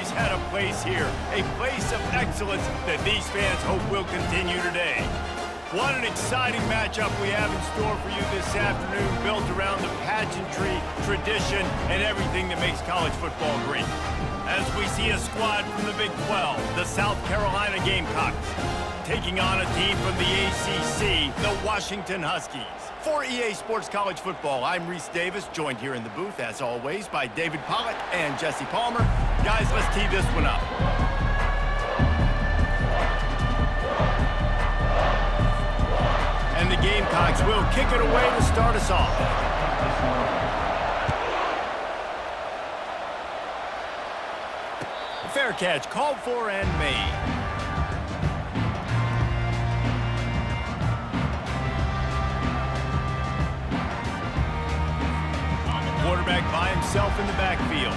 always had a place here, a place of excellence that these fans hope will continue today. What an exciting matchup we have in store for you this afternoon, built around the pageantry, tradition, and everything that makes college football great. As we see a squad from the Big 12, the South Carolina Gamecocks, taking on a team from the ACC, the Washington Huskies. For EA Sports College Football, I'm Reese Davis, joined here in the booth, as always, by David Pollock and Jesse Palmer. Guys, let's tee this one up. And the Gamecocks will kick it away to start us off. Fair catch, called for and made. Quarterback by himself in the backfield.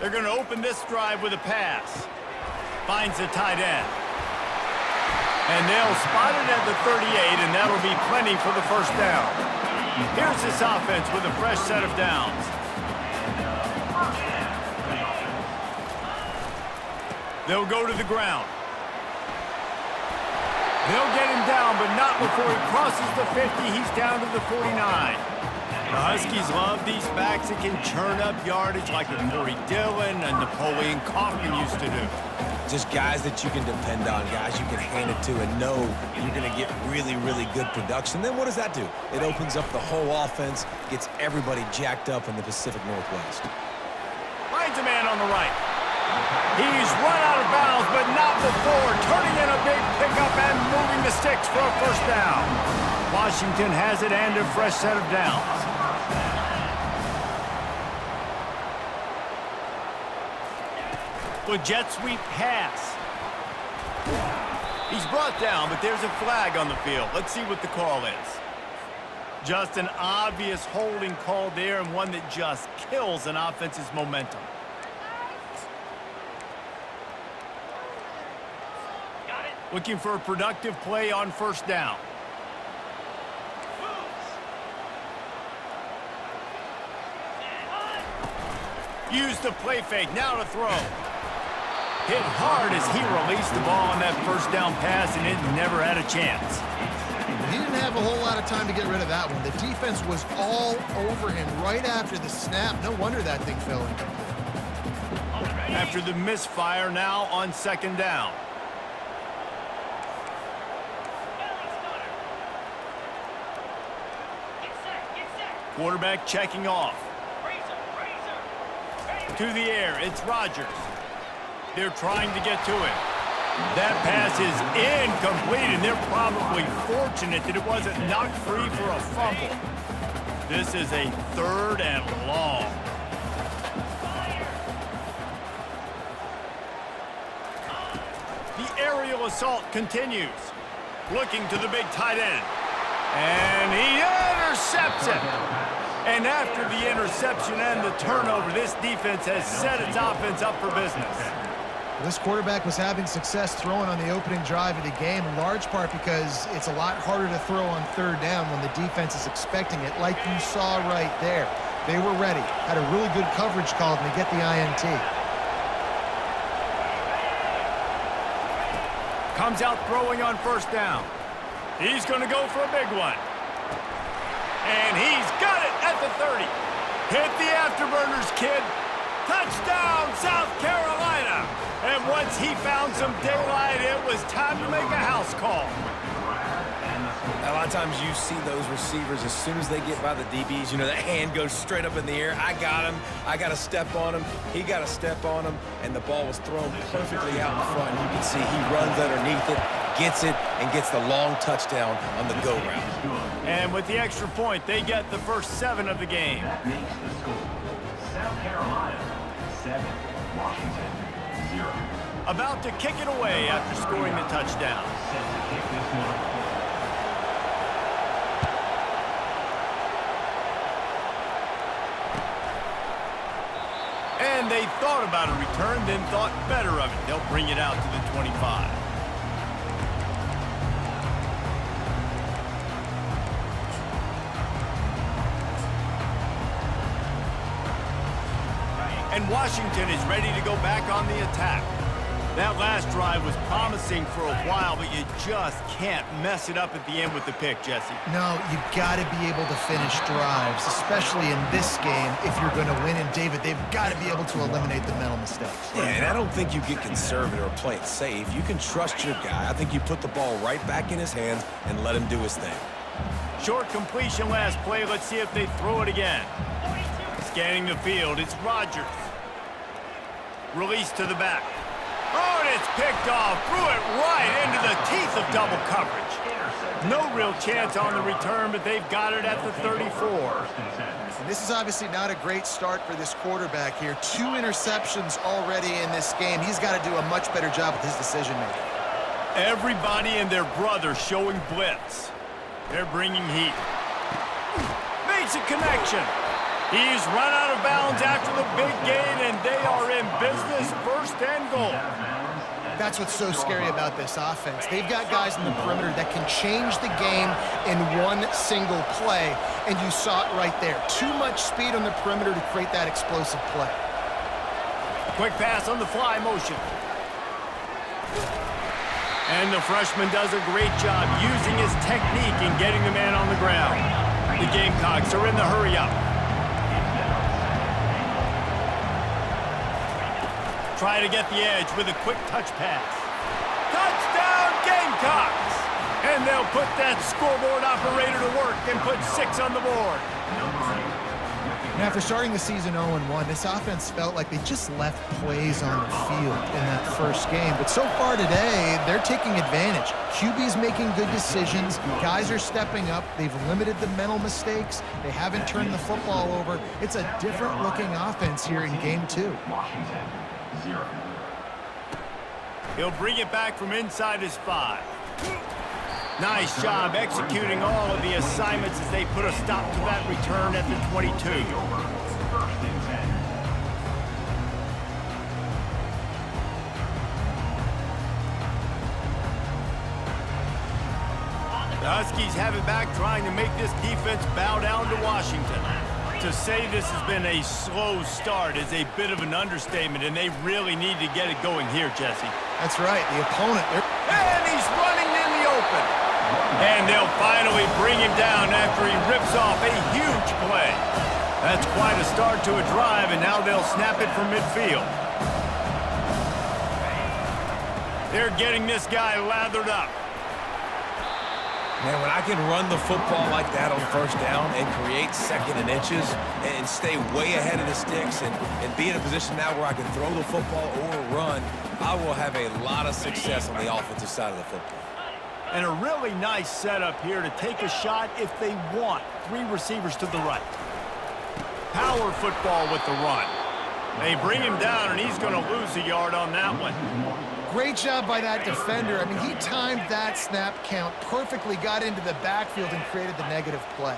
They're going to open this drive with a pass. Finds the tight end. And they'll spot it at the 38, and that'll be plenty for the first down. Here's this offense with a fresh set of downs. They'll go to the ground. They'll get him down, but not before he crosses the 50. He's down to the 49. The Huskies love these backs that can churn up yardage like a Corey Dillon and Napoleon Kaufman used to do. Just guys that you can depend on, guys you can hand it to and know you're going to get really, really good production. Then what does that do? It opens up the whole offense, gets everybody jacked up in the Pacific Northwest. Finds a man on the right. He's run out of bounds, but not before turning in a big pickup and moving the sticks for a first down. Washington has it and a fresh set of downs. The jet sweep pass. He's brought down, but there's a flag on the field. Let's see what the call is. Just an obvious holding call there, and one that just kills an offense's momentum. Looking for a productive play on first down. Use the play fake, now to throw. Hit hard as he released the ball on that first down pass, and it never had a chance. He didn't have a whole lot of time to get rid of that one. The defense was all over him right after the snap. No wonder that thing fell incomplete. After the misfire, now on second down. Quarterback checking off. To the air, it's Rodgers. They're trying to get to it. That pass is incomplete, and they're probably fortunate that it wasn't knocked free for a fumble. This is a third and long. The aerial assault continues. Looking to the big tight end. And he intercepts it. And after the interception and the turnover, this defense has set its offense up for business. This quarterback was having success throwing on the opening drive of the game, in large part because it's a lot harder to throw on third down when the defense is expecting it, like you saw right there. They were ready, had a really good coverage call to get the INT. Comes out throwing on first down. He's going to go for a big one. And he's got it at the 30. Hit the afterburners, kid. Touchdown, South Carolina. And once he found some daylight, it was time to make a house call. A lot of times you see those receivers, as soon as they get by the DBs, you know, that hand goes straight up in the air. I got him. I got to step on him. He got to step on him. And the ball was thrown perfectly out in front. You can see he runs underneath it, gets it, and gets the long touchdown on the go route. And with the extra point, they get the first 7 of the game. That makes the score South Carolina 7, Washington 0. About to kick it away after scoring the touchdown. Set to kick this one. And they thought about a return, then thought better of it. They'll bring it out to the 25. and Washington is ready to go back on the attack. That last drive was promising for a while, but you just can't mess it up at the end with the pick, Jesse. No, you got to be able to finish drives, especially in this game if you're going to win. And, David, they've got to be able to eliminate the mental mistakes. Yeah, and I don't think you get conservative or play it safe. You can trust your guy. I think you put the ball right back in his hands and let him do his thing. Short completion last play. Let's see if they throw it again. Scanning the field, it's Rodgers. Release to the back. Oh, and it's picked off. Threw it right into the teeth of double coverage. No real chance on the return, but they've got it at the 34. And this is obviously not a great start for this quarterback here. 2 interceptions already in this game. He's got to do a much better job with his decision-making. Everybody and their brother showing blitz. They're bringing heat. Makes a connection. He's run out of bounds after the big gain, and they are in business, 1st and goal. That's what's so scary about this offense. They've got guys in the perimeter that can change the game in one single play, and you saw it right there. Too much speed on the perimeter to create that explosive play. Quick pass on the fly motion. And the freshman does a great job using his technique and getting the man on the ground. The Gamecocks are in the hurry-up. Try to get the edge with a quick touch pass. Touchdown, Gamecocks! And they'll put that scoreboard operator to work and put 6 on the board. Now, after starting the season 0-1, this offense felt like they just left plays on the field in that first game. But so far today, they're taking advantage. QB's making good decisions. Guys are stepping up. They've limited the mental mistakes. They haven't turned the football over. It's a different-looking offense here in Game 2. Washington, 0. He'll bring it back from inside his 5. Nice job executing all of the assignments as they put a stop to that return at the 22. 1st and 10. The Huskies have it back, trying to make this defense bow down to Washington. To say this has been a slow start is a bit of an understatement, and they really need to get it going here, Jesse. That's right. The opponent. And he's running in the open. And they'll finally bring him down after he rips off a huge play. That's quite a start to a drive, and now they'll snap it from midfield. They're getting this guy lathered up. Man, when I can run the football like that on 1st down and create 2nd and inches and stay way ahead of the sticks and be in a position now where I can throw the football or run, I will have a lot of success on the offensive side of the football. And a really nice setup here to take a shot if they want. 3 receivers to the right. Power football with the run. They bring him down, and he's going to lose a yard on that one. Great job by that defender. I mean, he timed that snap count perfectly, got into the backfield, and created the negative play.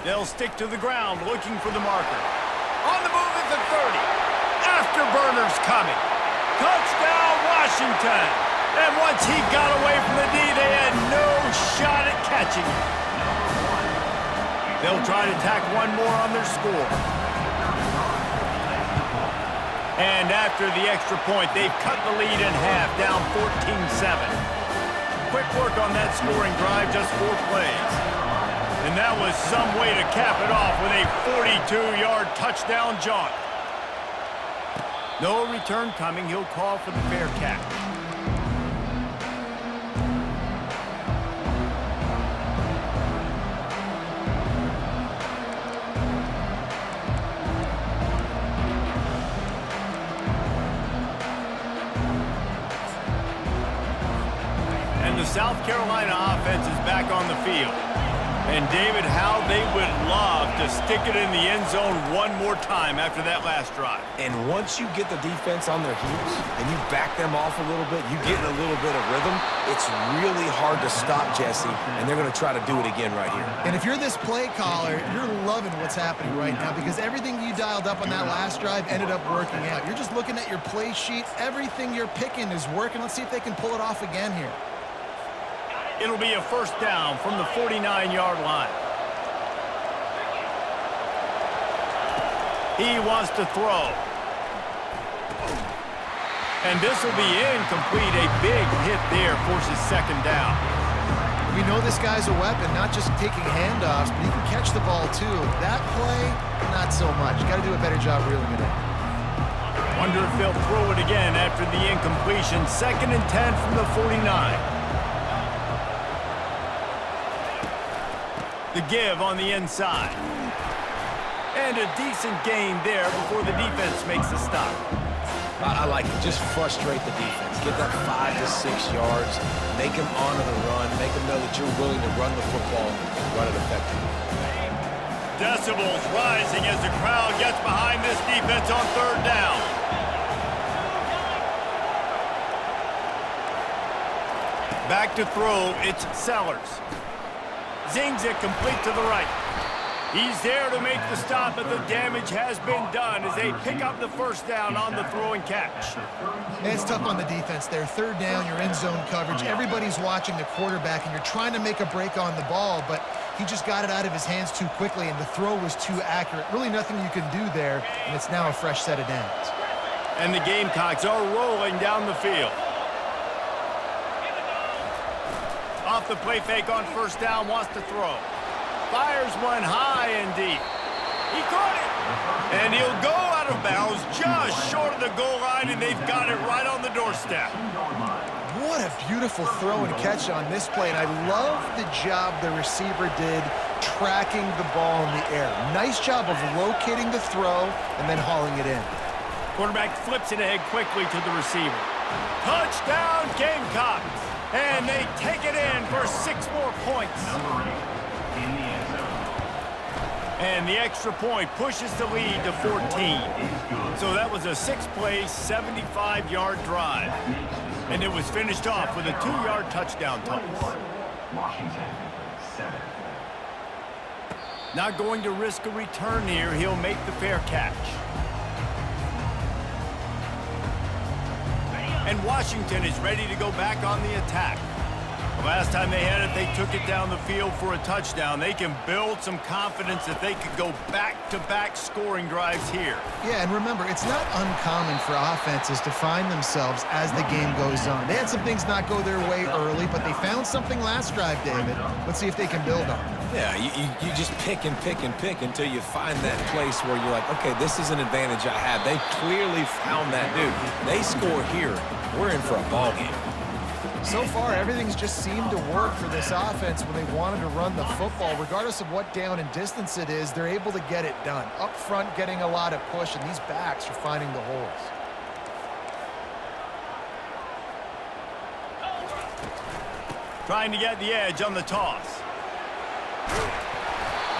They'll stick to the ground, looking for the marker. On the move at the 30. Afterburners coming. Touchdown, Washington. And once he got away from the D, they had no shot at catching him. They'll try to tack one more on their score. And after the extra point, they've cut the lead in half, down 14-7. Quick work on that scoring drive, just 4 plays. And that was some way to cap it off with a 42-yard touchdown jaunt. No return coming. He'll call for the fair catch. And the South Carolina offense is back on the field. And, David, how they would love to stick it in the end zone one more time after that last drive. And once you get the defense on their heels and you back them off a little bit, you get in a little bit of rhythm, it's really hard to stop, Jesse, and they're going to try to do it again right here. And if you're this play caller, you're loving what's happening right now because everything you dialed up on that last drive ended up working out. You're just looking at your play sheet. Everything you're picking is working. Let's see if they can pull it off again here. It'll be a first down from the 49-yard line. He wants to throw. And this will be incomplete. A big hit there forces second down. We know this guy's a weapon, not just taking handoffs, but he can catch the ball too. That play, not so much. Got to do a better job reeling it in. Wonder if they'll throw it again after the incompletion. 2nd and 10 from the 49. The give on the inside. And a decent gain there before the defense makes the stop. I like it. Just frustrate the defense. Get that 5 to 6 yards. Make them honor the run. Make them know that you're willing to run the football and run it effectively. Decibels rising as the crowd gets behind this defense on 3rd down. Back to throw, it's Sellers. Zings it complete to the right. He's there to make the stop, but the damage has been done as they pick up the first down on the throw and catch. And it's tough on the defense there. 3rd down, you're in zone coverage. Everybody's watching the quarterback, and you're trying to make a break on the ball, but he just got it out of his hands too quickly, and the throw was too accurate. Really nothing you can do there, and it's now a fresh set of downs. And the Gamecocks are rolling down the field. Off the play fake on 1st down, wants to throw. Fires one high and deep. He caught it. And he'll go out of bounds just short of the goal line, and they've got it right on the doorstep. What a beautiful throw and catch on this play, and I love the job the receiver did tracking the ball in the air. Nice job of locating the throw and then hauling it in. Quarterback flips it ahead quickly to the receiver. Touchdown, Gamecocks! And they take it in for 6 more points. And the extra point pushes the lead to 14. So that was a 6-play, 75-yard drive. And it was finished off with a 2-yard touchdown toss. Washington, 7. Not going to risk a return here. He'll make the fair catch. And Washington is ready to go back on the attack. The last time they had it, they took it down the field for a touchdown. They can build some confidence that they could go back-to-back scoring drives here. Yeah, and remember, it's not uncommon for offenses to find themselves as the game goes on. They had some things not go their way early, but they found something last drive, David. Let's see if they can build on it. Yeah, you just pick and pick and pick until you find that place where you're like, okay, this is an advantage I have. They clearly found that dude. They score here, we're in for a ball game. So far, everything's just seemed to work for this offense when they wanted to run the football. Regardless of what down and distance it is, they're able to get it done. Up front, getting a lot of push, and these backs are finding the holes. Trying to get the edge on the toss.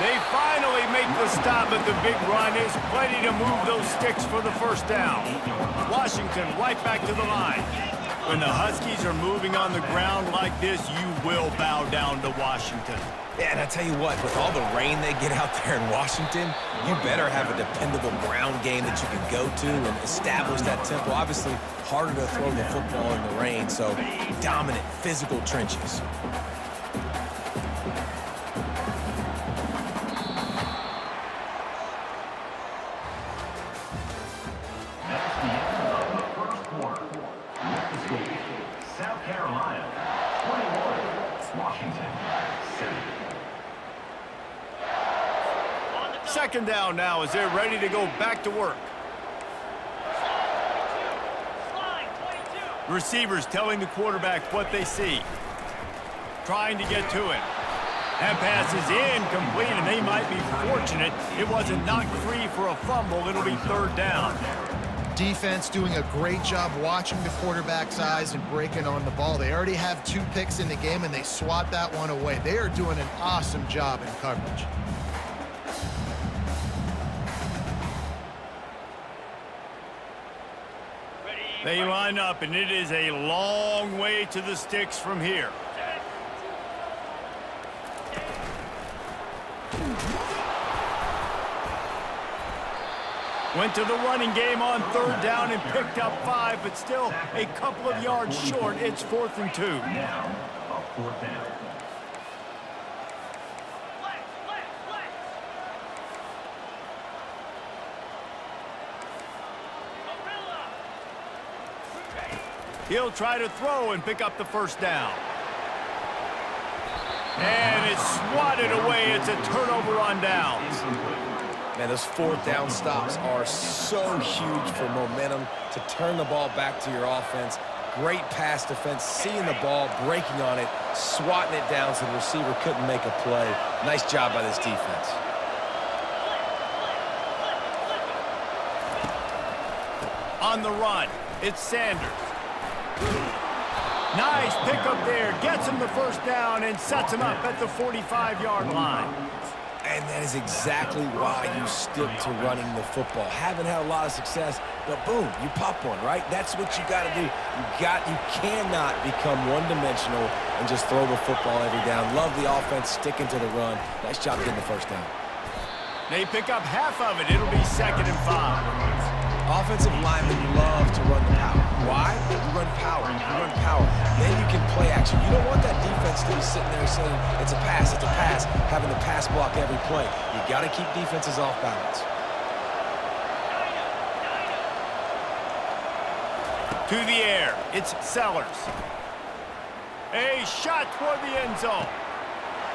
They finally make the stop, but the big run is plenty to move those sticks for the first down. Washington right back to the line. When the Huskies are moving on the ground like this, you will bow down to Washington. Yeah, and I tell you what, with all the rain they get out there in Washington, you better have a dependable ground game that you can go to and establish that tempo. Obviously, harder to throw the football in the rain, so dominant physical trenches. South Carolina, 21. Washington, 7. Second down now as they're ready to go back to work. Receivers telling the quarterback what they see. Trying to get to it. That pass is incomplete, and they might be fortunate it wasn't knocked free for a fumble. It'll be 3rd down. Defense doing a great job watching the quarterback's eyes and breaking on the ball. They already have 2 picks in the game, and they swat that one away. They are doing an awesome job in coverage. They line up, and it is a long way to the sticks from here. Went to the running game on 3rd down and picked up 5, but still a couple of yards short. It's 4th and 2. Now, a 4th down. He'll try to throw and pick up the first down. And it's swatted away. It's a turnover on downs. Man, those 4th down stops are so huge for momentum to turn the ball back to your offense. Great pass defense, seeing the ball, breaking on it, swatting it down so the receiver couldn't make a play. Nice job by this defense. On the run, it's Sanders. Nice pickup there. Gets him the first down and sets him up at the 45-yard line. And that is exactly why you stick to running the football. Haven't had a lot of success, but boom, you pop one, right? That's what you got to do. You cannot become one-dimensional and just throw the football every down. Love the offense, sticking to the run. Nice job getting the first down. They pick up half of it. It'll be 2nd and 5. Offensive linemen love to run the power. Why? You run power. You run power. Then you can play action. You don't want that defense to be sitting there saying, it's a pass, having the pass block every play. You got to keep defenses off balance. To the air, it's Sellers. A shot toward the end zone.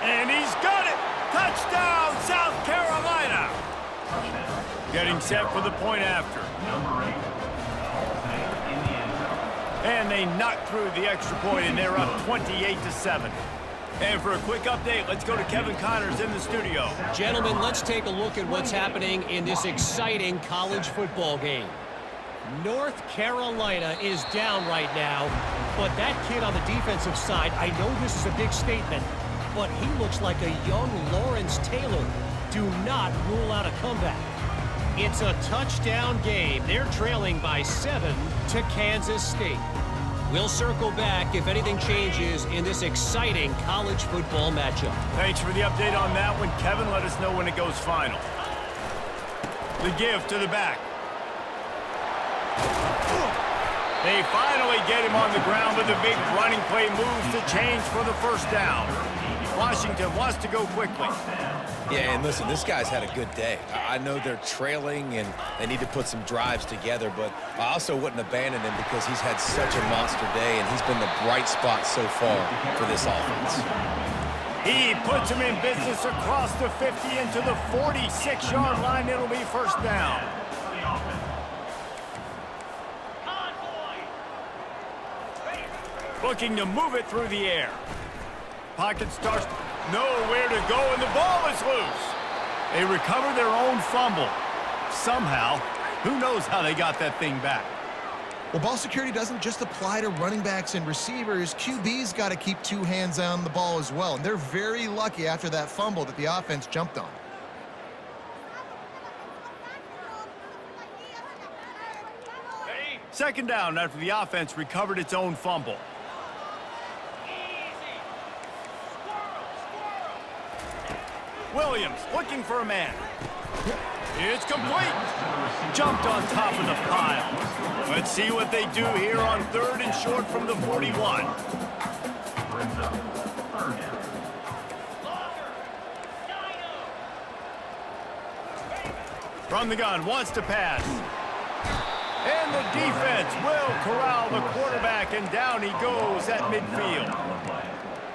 And he's got it! Touchdown, South Carolina! Getting set for the point after. Number 8, in the end zone. And they knock through the extra point, and they're up 28-7. And for a quick update, let's go to Kevin Connors in the studio. Gentlemen, let's take a look at what's happening in this exciting college football game. North Carolina is down right now, but that kid on the defensive side, I know this is a big statement, but he looks like a young Lawrence Taylor. Do not rule out a comeback. It's a touchdown game. They're trailing by 7 to Kansas State. We'll circle back if anything changes in this exciting college football matchup. Thanks for the update on that one, Kevin. Let us know when it goes final. The give to the back. They finally get him on the ground with a big running play, moves to change for the first down. Washington wants to go quickly. Yeah, and listen, this guy's had a good day. I know they're trailing and they need to put some drives together, but I also wouldn't abandon him because he's had such a monster day and he's been the bright spot so far for this offense. He puts him in business across the 50 into the 46-yard line. It'll be first down. Looking to move it through the air. Pocket starts nowhere to go, and the ball is loose. They recover their own fumble. Somehow, who knows how they got that thing back. Well, ball security doesn't just apply to running backs and receivers. QB's got to keep 2 hands on the ball as well. And they're very lucky after that fumble that the offense jumped on. Second down after the offense recovered its own fumble. Williams looking for a man. It's complete. Jumped on top of the pile. Let's see what they do here on 3rd and short from the 41. Brings up 3rd down. From the gun, wants to pass. And the defense will corral the quarterback, and down he goes at midfield.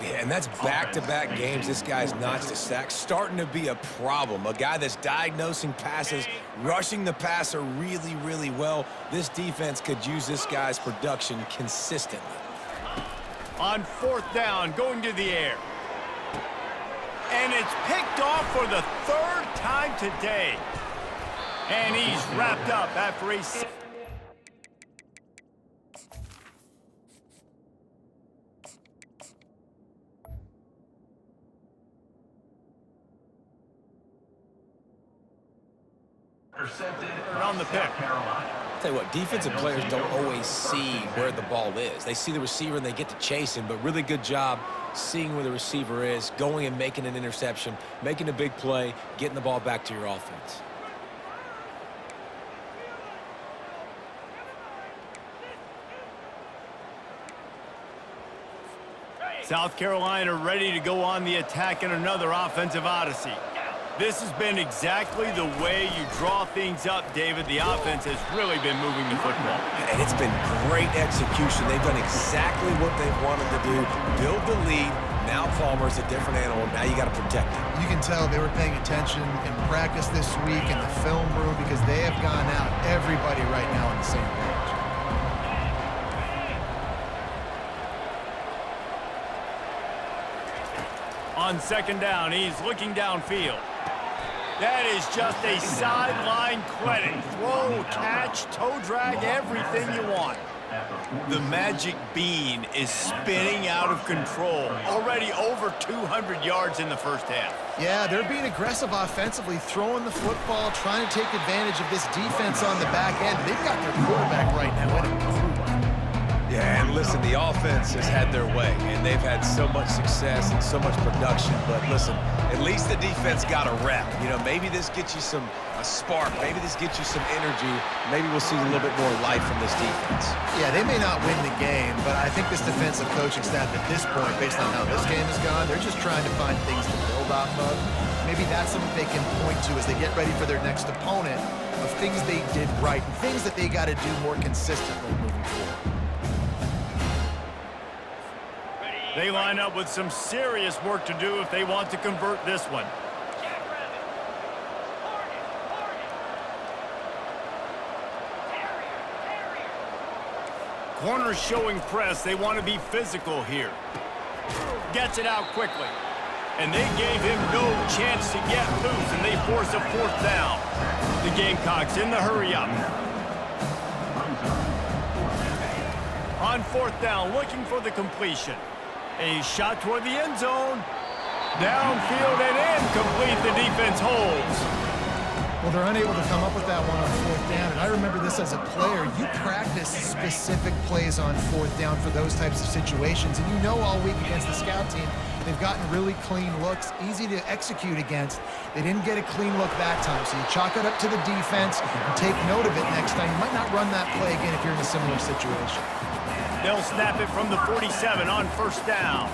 Yeah, and that's back-to-back games. This guy's notched a sack, starting to be a problem. A guy that's diagnosing passes, rushing the passer really, really well. This defense could use this guy's production consistently. On 4th down, going to the air. And it's picked off for the 3rd time today. And he's wrapped up after a... Intercepted around the pick. I'll tell you what, defensive players don't always see where the ball is. They see the receiver and they get to chase him, but really good job seeing where the receiver is, going and making an interception, making a big play, getting the ball back to your offense. South Carolina ready to go on the attack in another offensive odyssey. This has been exactly the way you draw things up, David. The offense has really been moving the football. And it's been great execution. They've done exactly what they've wanted to do. Build the lead. Now Palmer's a different animal. Now you got to protect him. You can tell they were paying attention in practice this week in the film room because they have gone out, everybody right now on the same page. On second down, he's looking downfield. That is just a sideline credit. Throw, catch, toe drag, everything you want. The magic bean is spinning out of control. Already over 200 yards in the first half. Yeah, they're being aggressive offensively, throwing the football, trying to take advantage of this defense on the back end. They've got their quarterback right now in a Yeah, and listen, the offense has had their way, and they've had so much success and so much production. But listen, at least the defense got a rep. You know, maybe this gets you a spark. Maybe this gets you some energy. Maybe we'll see a little bit more life from this defense. Yeah, they may not win the game, but I think this defensive coaching staff at this point, based on how this game has gone, they're just trying to find things to build off of. Maybe that's something they can point to as they get ready for their next opponent of things they did right and things that they got to do more consistently moving forward. They line up with some serious work to do if they want to convert this one. Corners showing press. They want to be physical here. Gets it out quickly. And they gave him no chance to get loose, and they force a fourth down. The Gamecocks in the hurry up. On fourth down, looking for the completion. A shot toward the end zone. Downfield and incomplete. The defense holds. Well, they're unable to come up with that one on fourth down, and I remember this as a player. You practice specific plays on fourth down for those types of situations, and you know all week against the scout team, they've gotten really clean looks, easy to execute against. They didn't get a clean look that time, so you chalk it up to the defense and take note of it next time. You might not run that play again if you're in a similar situation. They'll snap it from the 47 on first down.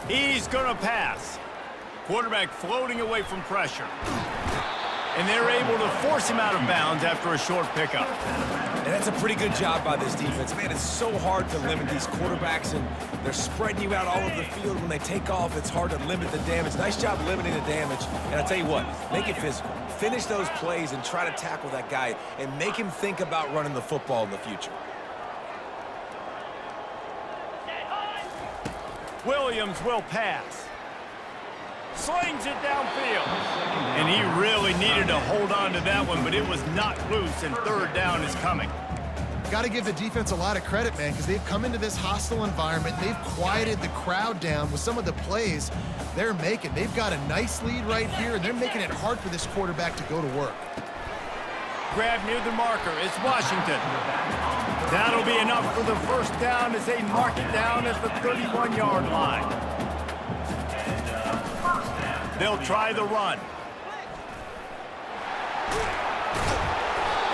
He's going to pass. Quarterback floating away from pressure. And they're able to force him out of bounds after a short pickup. And that's a pretty good job by this defense. Man, it's so hard to limit these quarterbacks, and they're spreading you out all over the field. When they take off, it's hard to limit the damage. Nice job limiting the damage. And I tell you what, make it physical. Finish those plays and try to tackle that guy and make him think about running the football in the future. Williams will pass. Slings it downfield. And he really needed to hold on to that one, but it was not loose, and third down is coming. Got to give the defense a lot of credit, man, because they've come into this hostile environment. They've quieted the crowd down with some of the plays they're making. They've got a nice lead right here, and they're making it hard for this quarterback to go to work. Grab near the marker. It's Washington. That'll be enough for the first down as they mark it down at the 31-yard line. They'll try the run.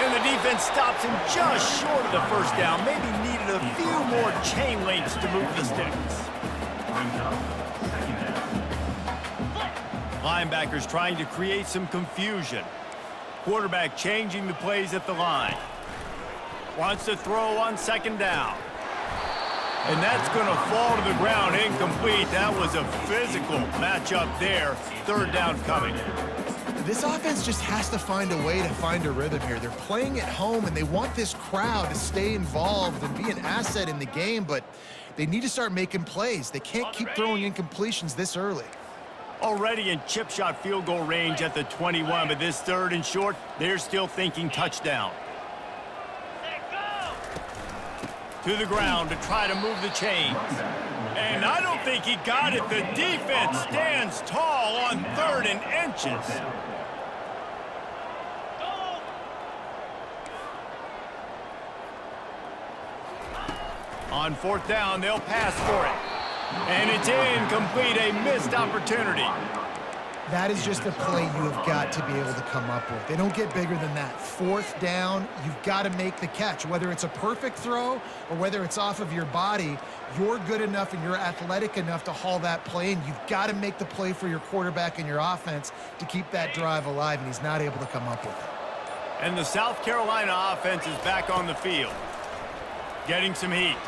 And the defense stops him just short of the first down. Maybe needed a few more chain links to move the sticks. Linebackers trying to create some confusion. Quarterback changing the plays at the line. Wants to throw on second down. And that's going to fall to the ground, incomplete. That was a physical matchup there. Third down coming. This offense just has to find a way to find a rhythm here. They're playing at home, and they want this crowd to stay involved and be an asset in the game, but they need to start making plays. They can't keep throwing incompletions this early. Already in chip shot field goal range at the 21, but this third and short, they're still thinking touchdown. To the ground to try to move the chains. And I don't think he got it. The defense stands tall on third and inches. On fourth down, they'll pass for it. And it's incomplete, a missed opportunity. That is just a play you have got to be able to come up with. They don't get bigger than that. 4th down, you've got to make the catch. Whether it's a perfect throw or whether it's off of your body, you're good enough and you're athletic enough to haul that play in. You've got to make the play for your quarterback and your offense to keep that drive alive, and he's not able to come up with it. And the South Carolina offense is back on the field. Getting some heat.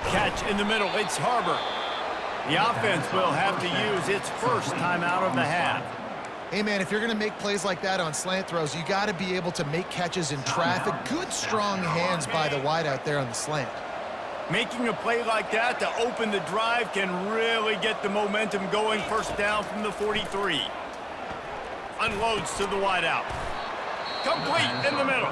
Catch in the middle. It's Harbor. The offense will have to use its first timeout of the half. Hey, man, if you're going to make plays like that on slant throws, you got to be able to make catches in traffic. Good, strong hands by the wide out there on the slant. Making a play like that to open the drive can really get the momentum going. First down from the 43. Unloads to the wide out. Complete in the middle.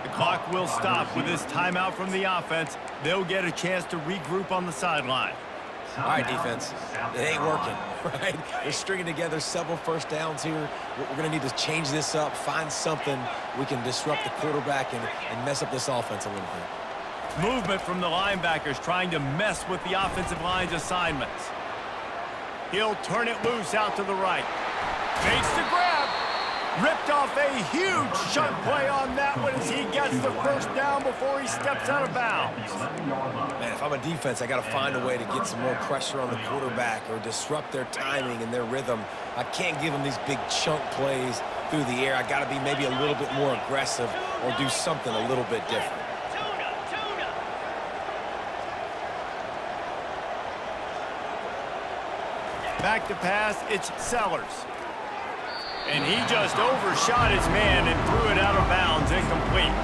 The clock will stop with this timeout from the offense. They'll get a chance to regroup on the sideline. All right, defense, it ain't working, right? They're stringing together several first downs here. We're going to need to change this up, find something we can disrupt the quarterback and mess up this offense a little bit. Movement from the linebackers trying to mess with the offensive line's assignments. He'll turn it loose out to the right. Makes the grab. Ripped off a huge chunk play on that one as he gets the first down before he steps out of bounds. Man, if I'm a defense, I got to find a way to get some more pressure on the quarterback or disrupt their timing and their rhythm. I can't give them these big chunk plays through the air. I got to be maybe a little bit more aggressive or do something a little bit different. Back to pass, it's Sellers. And he just overshot his man and threw it out of bounds, incomplete.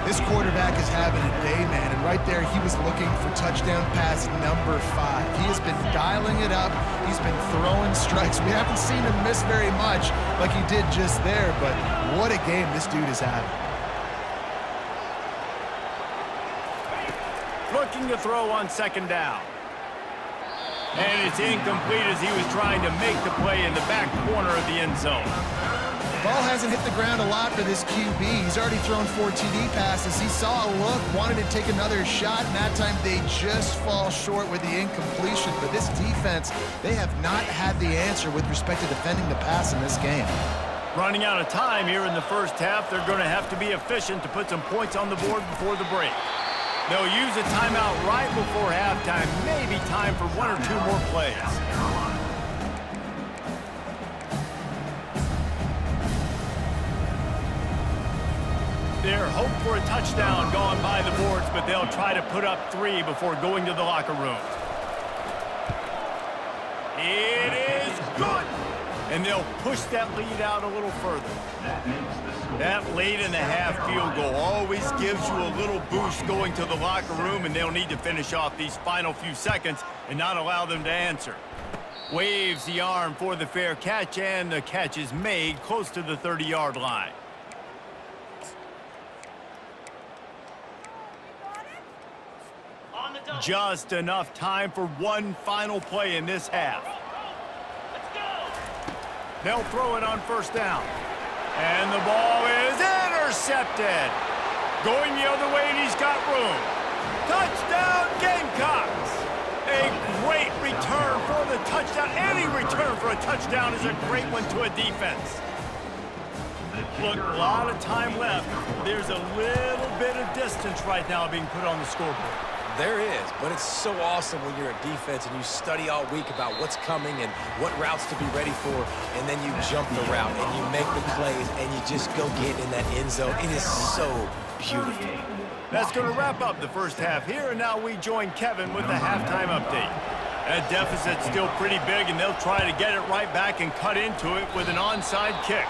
This quarterback is having a day, man, and right there he was looking for touchdown pass number 5. He has been dialing it up. He's been throwing strikes. We haven't seen him miss very much like he did just there, but what a game this dude is having. Looking to throw on second down. And it's incomplete as he was trying to make the play in the back corner of the end zone. Ball hasn't hit the ground a lot for this QB. He's already thrown 4 TD passes. He saw a look, wanted to take another shot, and that time they just fall short with the incompletion. But this defense, they have not had the answer with respect to defending the pass in this game. Running out of time here in the first half, they're going to have to be efficient to put some points on the board before the break. They'll use a timeout right before halftime, maybe time for 1 or 2 more plays. Their hope for a touchdown gone by the boards, but they'll try to put up 3 before going to the locker room. It is good! And they'll push that lead out a little further. That late in the half field goal always gives you a little boost going to the locker room, and they'll need to finish off these final few seconds and not allow them to answer. Waves the arm for the fair catch, and the catch is made close to the 30-yard line. Just enough time for one final play in this half. They'll throw it on first down. And the ball is intercepted. Going the other way, and he's got room. Touchdown, Gamecocks! A great return for the touchdown. Any return for a touchdown is a great one to a defense. Look, a lot of time left. There's a little bit of distance right now being put on the scoreboard. There is, but it's so awesome when you're a defense and you study all week about what's coming and what routes to be ready for, and then you jump the route and you make the plays and you just go get in that end zone. It is so beautiful. That's going to wrap up the first half here, and now we join Kevin with the halftime update. That deficit's still pretty big, and they'll try to get it right back and cut into it with an onside kick.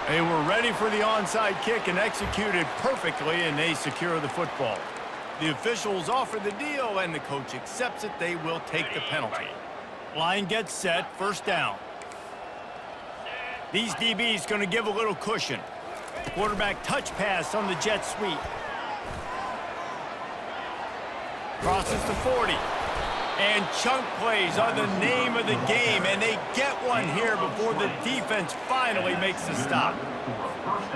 They were ready for the onside kick and executed perfectly, and they secure the football. The officials offer the deal, and the coach accepts it. They will take the penalty. Line gets set, first down. These DBs going to give a little cushion. Quarterback touch pass on the jet sweep. Crosses to 40. And chunk plays are the name of the game, and they get one here before the defense finally makes the stop.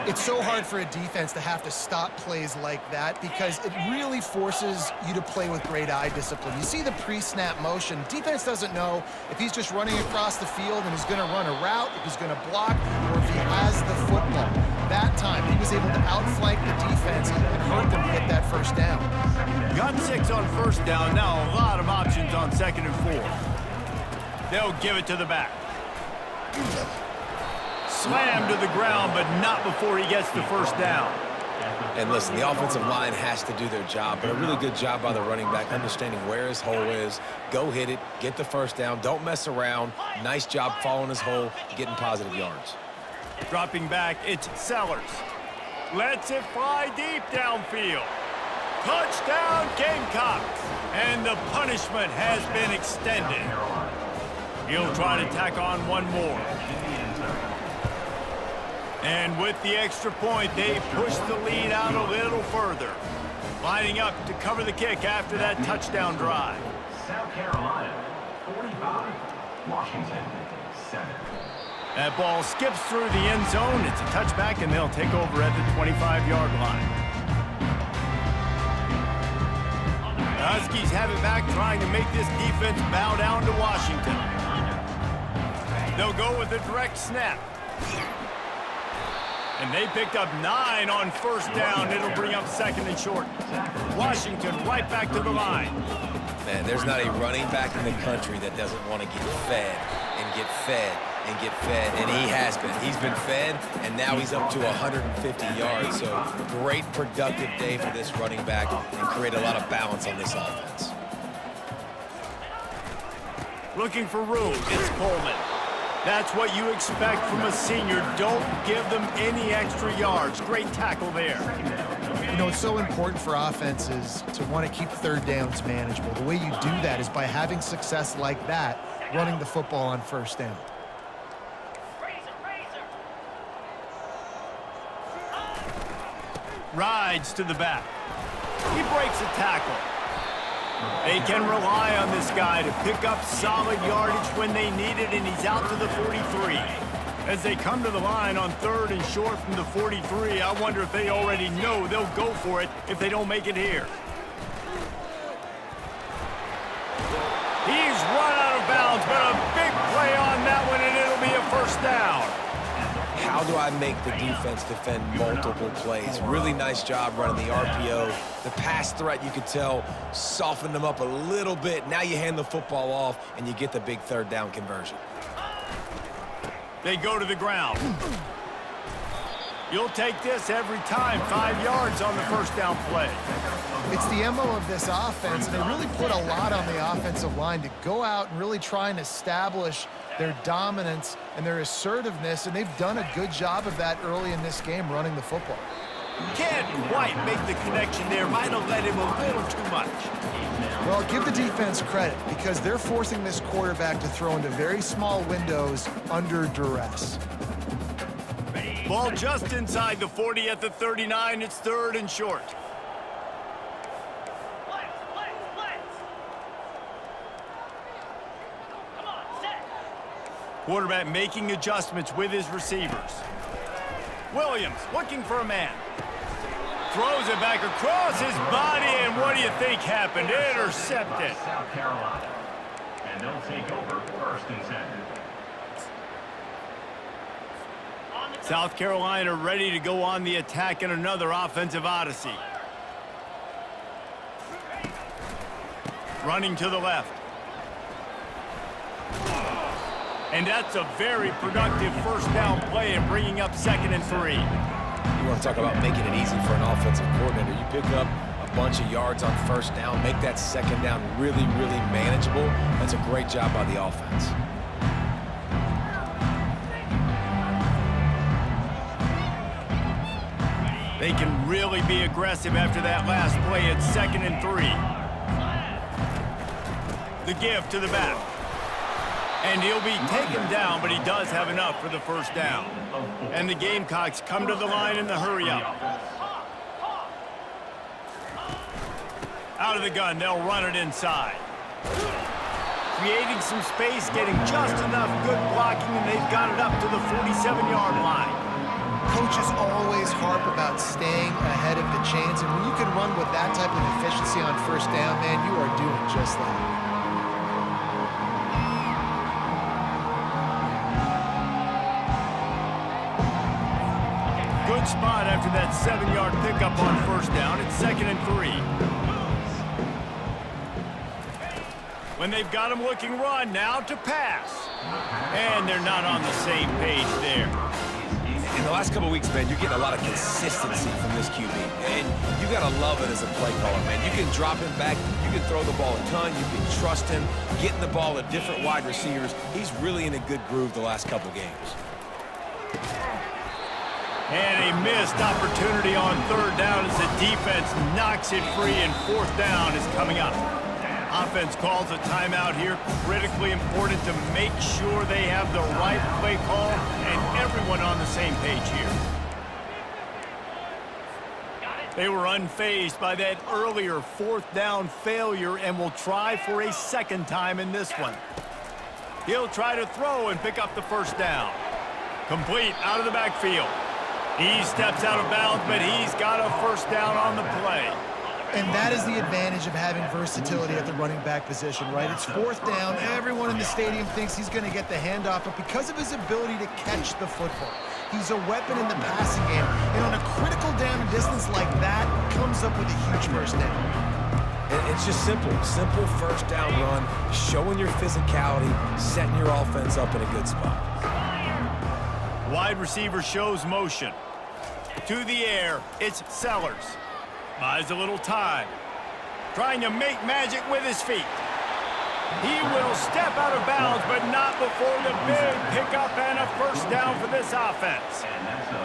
It's so hard for a defense to have to stop plays like that because it really forces you to play with great eye discipline. You see the pre-snap motion. Defense doesn't know if he's just running across the field and he's going to run a route, if he's going to block, or if he has the football. That time, he was able to outflank the defense and hurt them to get that first down. Got 6 on first down. Now a lot of options on 2nd and 4. They'll give it to the back. Slammed to the ground, but not before he gets the first down. And listen, the offensive line has to do their job, but a really good job by the running back understanding where his hole is. Go hit it, get the first down, don't mess around. Nice job following his hole, getting positive yards. Dropping back, it's Sellers. Lets it fly deep downfield. Touchdown, Gamecocks. And the punishment has been extended. He'll try to tack on one more. And with the extra point, they push the lead out a little further. Lining up to cover the kick after that touchdown drive. South Carolina, 45. Washington, 7. That ball skips through the end zone. It's a touchback, and they'll take over at the 25-yard line. The Huskies have it back, trying to make this defense bow down to Washington. They'll go with a direct snap. And they picked up 9 on first down. It'll bring up 2nd and short. Washington right back to the line. Man, there's not a running back in the country that doesn't want to get fed and get fed and get fed, and he has been. He's been fed, and now he's up to 150 yards. So great productive day for this running back and create a lot of balance on this offense. Looking for room, it's Coleman. That's what you expect from a senior. Don't give them any extra yards. Great tackle there. You know, it's so important for offenses to want to keep third downs manageable. The way you do that is by having success like that, running the football on first down. Rides to the back. He breaks a tackle. They can rely on this guy to pick up solid yardage when they need it, and he's out to the 43. As they come to the line on 3rd and short from the 43, I wonder if they already know they'll go for it if they don't make it here. He's run out of bounds, but a big play on that one, and it'll be a first down. How do I make the defense defend multiple plays? Really nice job running the RPO. The pass threat, you could tell, softened them up a little bit. Now you hand the football off, and you get the big 3rd down conversion. They go to the ground. You'll take this every time. 5 yards on the first down play. It's the MO of this offense, and they really put a lot on the offensive line to go out and really try and establish their dominance and their assertiveness, and they've done a good job of that early in this game, running the football. Can't quite make the connection there. Might have led him a little too much. Well, give the defense credit because they're forcing this quarterback to throw into very small windows under duress. Ball just inside the 40 at the 39. It's 3rd and short. Quarterback making adjustments with his receivers. Williams looking for a man. Throws it back across his body, and what do you think happened? Intercepted. South Carolina. And they'll take over 1st and 10. South Carolina ready to go on the attack in another offensive odyssey. Running to the left. And that's a very productive first down play and bringing up 2nd and 3. You want to talk about making it easy for an offensive coordinator. You pick up a bunch of yards on first down, make that 2nd down really, really manageable. That's a great job by the offense. They can really be aggressive after that last play at 2nd and 3. The give to the back. And he'll be taken down, but he does have enough for the first down. And the Gamecocks come to the line in the hurry-up. Out of the gun, they'll run it inside. creating some space, getting just enough good blocking, and they've got it up to the 47-yard line. Coaches always harp about staying ahead of the chains, and when you can run with that type of efficiency on first down, man, you are doing just that. Good spot after that 7-yard pickup on first down. It's 2nd and 3. When they've got him looking run, now to pass. And they're not on the same page there. In the last couple of weeks, man, you're getting a lot of consistency from this QB. And you got to love it as a play caller, man. You can drop him back. You can throw the ball a ton. You can trust him, getting the ball at different wide receivers. He's really in a good groove the last couple games. And a missed opportunity on third down as the defense knocks it free, and fourth down is coming up. Offense calls a timeout here. Critically important to make sure they have the right play call and everyone on the same page here. They were unfazed by that earlier fourth down failure and will try for a second time in this one. He'll try to throw and pick up the first down. Complete out of the backfield. He steps out of bounds, but he's got a first down on the play. And that is the advantage of having versatility at the running back position, right? It's fourth down. Everyone in the stadium thinks he's going to get the handoff, but because of his ability to catch the football, he's a weapon in the passing game. And on a critical down distance like that, comes up with a huge first down. It's just simple first down run, showing your physicality, setting your offense up in a good spot. Wide receiver shows motion. To the air, it's Sellers. Buys a little time. Trying to make magic with his feet. He will step out of bounds, but not before the big pickup and a first down for this offense.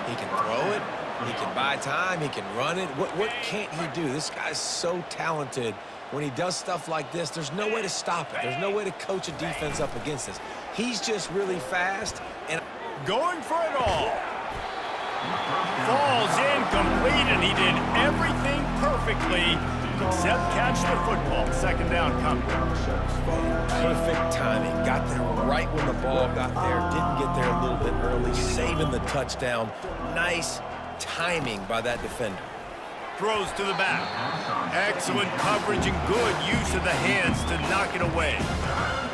He can throw it. He can buy time. He can run it. What can't he do? This guy's so talented. When he does stuff like this, there's no way to stop it. There's no way to coach a defense up against this. He's just really fast and going for it all. Falls incomplete, and he did everything perfectly except catch the football. Second down coming. Perfect timing. Got there right when the ball got there. Didn't get there a little bit early. Saving the touchdown. Nice timing by that defender. Throws to the back. Excellent coverage and good use of the hands to knock it away.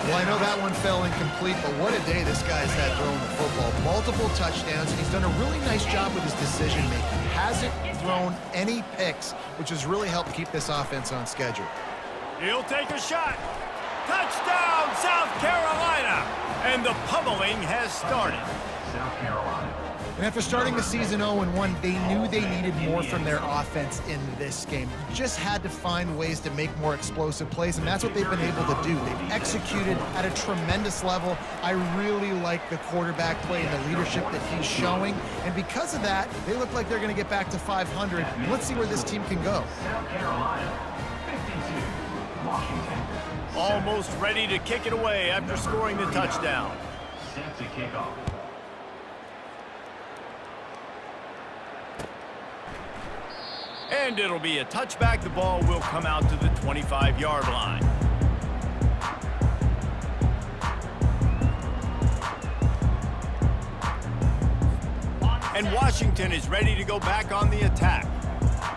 Well, I know that one fell incomplete, but what a day this guy's had throwing the football. Multiple touchdowns, and he's done a really nice job with his decision-making. Hasn't thrown any picks, which has really helped keep this offense on schedule. He'll take a shot. Touchdown, South Carolina! And the pummeling has started. South Carolina. And after starting the season 0-1, they knew they needed more from their offense in this game. Just had to find ways to make more explosive plays, and that's what they've been able to do. They've executed at a tremendous level. I really like the quarterback play and the leadership that he's showing. And because of that, they look like they're going to get back to 500. Let's see where this team can go. South Carolina, 52, Washington. Almost ready to kick it away after scoring the touchdown. Set to kick off. And it'll be a touchback. The ball will come out to the 25-yard line. And Washington is ready to go back on the attack.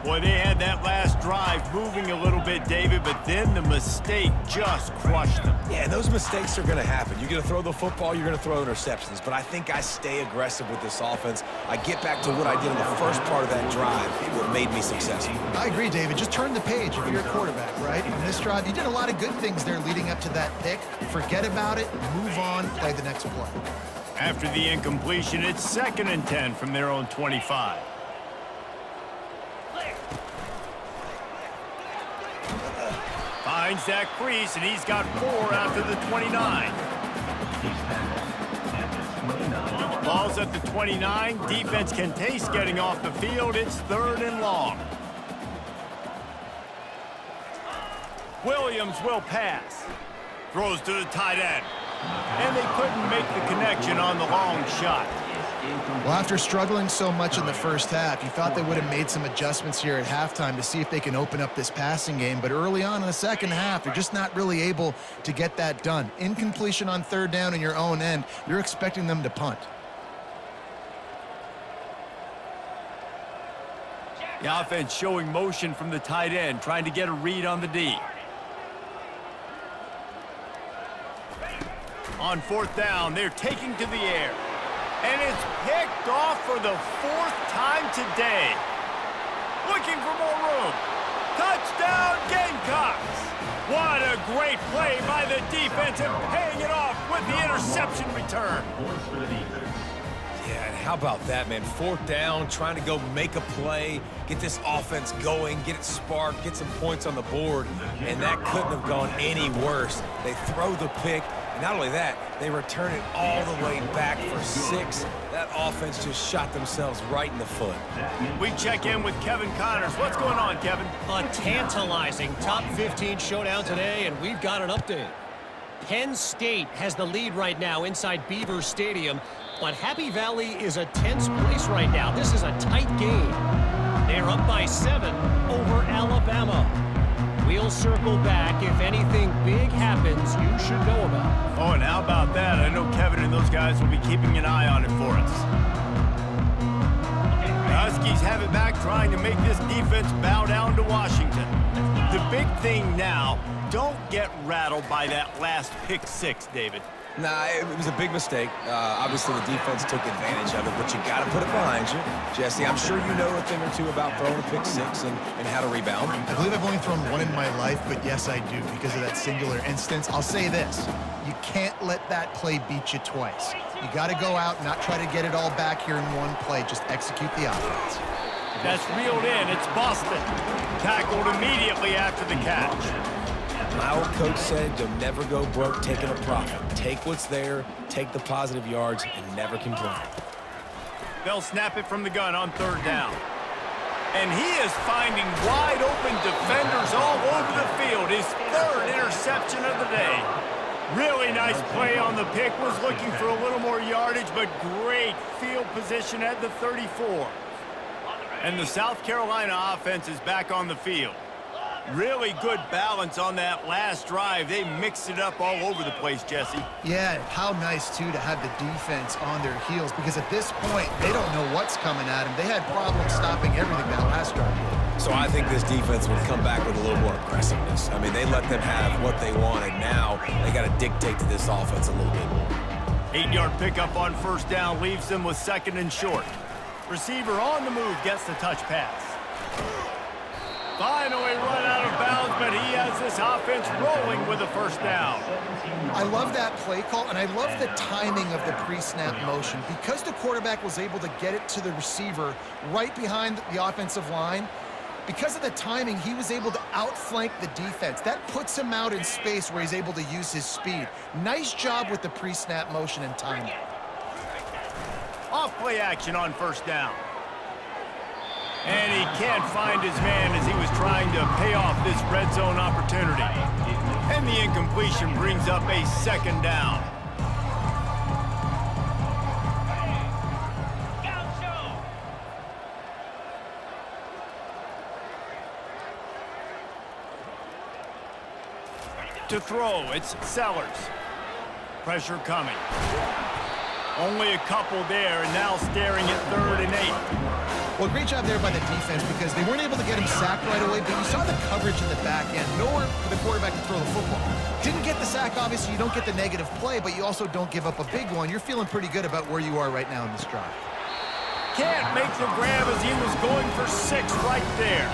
Boy, they had that last drive moving a little bit, David, but then the mistake just crushed them. Yeah, those mistakes are going to happen. You're going to throw the football, you're going to throw interceptions. But I think I stay aggressive with this offense. I get back to what I did in the first part of that drive, what made me successful. I agree, David. Just turn the page if you're a quarterback, right? In this drive, you did a lot of good things there leading up to that pick. Forget about it, move on, play the next play. After the incompletion, it's 2nd and 10 from their own 25. Finds that crease, and he's got 4 after the 29. Ball's at the 29. Defense can taste getting off the field. It's 3rd and long. Williams will pass. Throws to the tight end. And they couldn't make the connection on the long shot. Well, after struggling so much in the first half, you thought they would have made some adjustments here at halftime to see if they can open up this passing game. But early on in the second half, they're just not really able to get that done. Incompletion on third down in your own end, you're expecting them to punt. The offense showing motion from the tight end, trying to get a read on the D. On fourth down, they're taking to the air. And it's picked off for the fourth time today. Looking for more room. Touchdown, Gamecocks! What a great play by the defense and paying it off with the interception return. Points for the defense. Yeah, and how about that, man? Fourth down, trying to go make a play, get this offense going, get it sparked, get some points on the board, and that couldn't have gone any worse. They throw the pick, and not only that, they return it all the way back for 6. That offense just shot themselves right in the foot. We check in with Kevin Connors. What's going on, Kevin? A tantalizing top 15 showdown today, and we've got an update. Penn State has the lead right now inside Beaver Stadium, but Happy Valley is a tense place right now. This is a tight game. They're up by 7 over Alabama. We'll circle back if anything big happens you should know about. Oh, and how about that? I know Kevin and those guys will be keeping an eye on it for us. The Huskies have it back, trying to make this defense bow down to Washington. The big thing now, don't get rattled by that last pick 6, David. Nah, it was a big mistake. Obviously, the defense took advantage of it, but you got to put it behind you. Jesse, I'm sure you know a thing or two about throwing a pick 6 and how to rebound. I believe I've only thrown one in my life, but yes, I do because of that singular instance. I'll say this. You can't let that play beat you twice. You got to go out and not try to get it all back here in one play. Just execute the offense. That's reeled in. It's Boston. Tackled immediately after the catch. My old coach said you'll never go broke taking a profit. Take what's there, take the positive yards, and never complain. They'll snap it from the gun on third down. And he is finding wide open defenders all over the field. His third interception of the day. Really nice play on the pick. Was looking for a little more yardage, but great field position at the 34. And the South Carolina offense is back on the field. Really good balance on that last drive. They mixed it up all over the place, Jesse. Yeah, how nice, too, to have the defense on their heels because at this point, they don't know what's coming at them. They had problems stopping everything that last drive. So I think this defense would come back with a little more aggressiveness. I mean, they let them have what they wanted. Now they got to dictate to this offense a little bit more. 8-yard pickup on first down leaves them with second and short. Receiver on the move gets the touch pass. Finally run out of bounds, but he has this offense rolling with a first down. I love that play call, and I love the timing of the pre-snap motion. Because the quarterback was able to get it to the receiver right behind the offensive line, because of the timing, he was able to outflank the defense. That puts him out in space where he's able to use his speed. Nice job with the pre-snap motion and timing. Off play action on first down. And he can't find his man as he was trying to pay off this red zone opportunity. And the incompletion brings up a second down. To throw, it's Sellers. Pressure coming. Only a couple there, and now staring at 3rd and 8. Well, great job there by the defense because they weren't able to get him sacked right away, but you saw the coverage in the back end. Nowhere for the quarterback to throw the football. Didn't get the sack, obviously. You don't get the negative play, but you also don't give up a big one. You're feeling pretty good about where you are right now in this drive. Can't make the grab as he was going for 6 right there.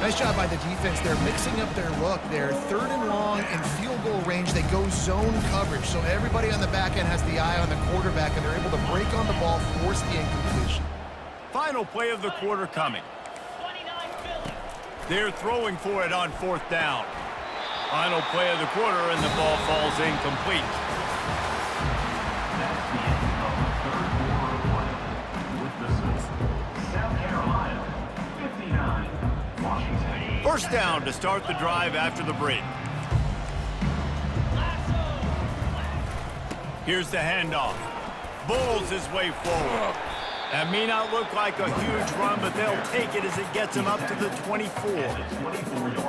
Nice job by the defense. They're mixing up their look. They're 3rd and long in field goal range. They go zone coverage, so everybody on the back end has the eye on the quarterback, and they're able to break on the ball, force the incompletion. Final play of the quarter coming. They're throwing for it on 4th down. Final play of the quarter, and the ball falls incomplete. That's the end of the third quarter of play. With the score, South Carolina 59, Washington. First down to start the drive after the break. Here's the handoff. bulls his way forward. That may not look like a huge run, but they'll take it as it gets them up to the 24.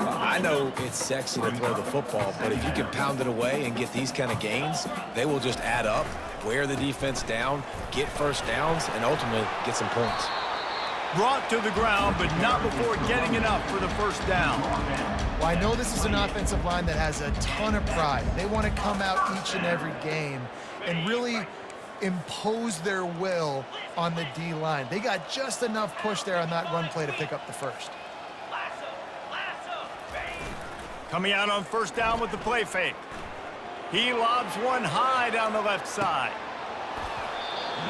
I know it's sexy to throw the football, but if you can pound it away and get these kind of gains, they will just add up, wear the defense down, get first downs, and ultimately get some points. Brought to the ground, but not before getting enough for the first down. Well, I know this is an offensive line that has a ton of pride. They want to come out each and every game and really impose their will on the D-line. They got just enough push there on that run play to pick up the first. Coming out on first down with the play fake. He lobs one high down the left side.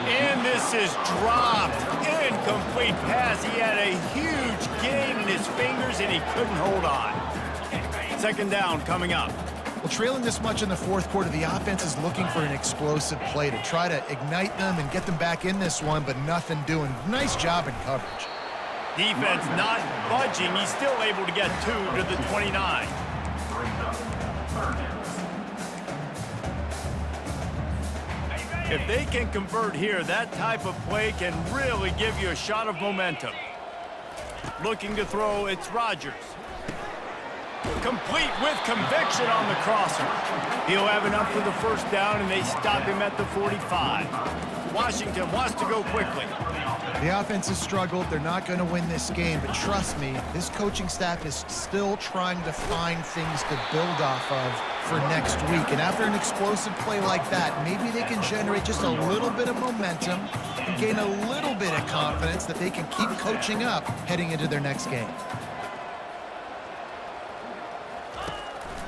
And this is dropped. Incomplete pass. He had a huge gain in his fingers, and he couldn't hold on. Second down coming up. Well, trailing this much in the fourth quarter, the offense is looking for an explosive play to try to ignite them and get them back in this one, but nothing doing. Nice job in coverage. Defense not budging. He's still able to get 2 to the 29. If they can convert here, that type of play can really give you a shot of momentum. Looking to throw, it's Rodgers. Complete with conviction on the crosser. He'll have enough for the first down, and they stop him at the 45. Washington wants to go quickly. The offense has struggled. They're not going to win this game, but trust me, this coaching staff is still trying to find things to build off of for next week. And after an explosive play like that, maybe they can generate just a little bit of momentum and gain a little bit of confidence that they can keep coaching up heading into their next game.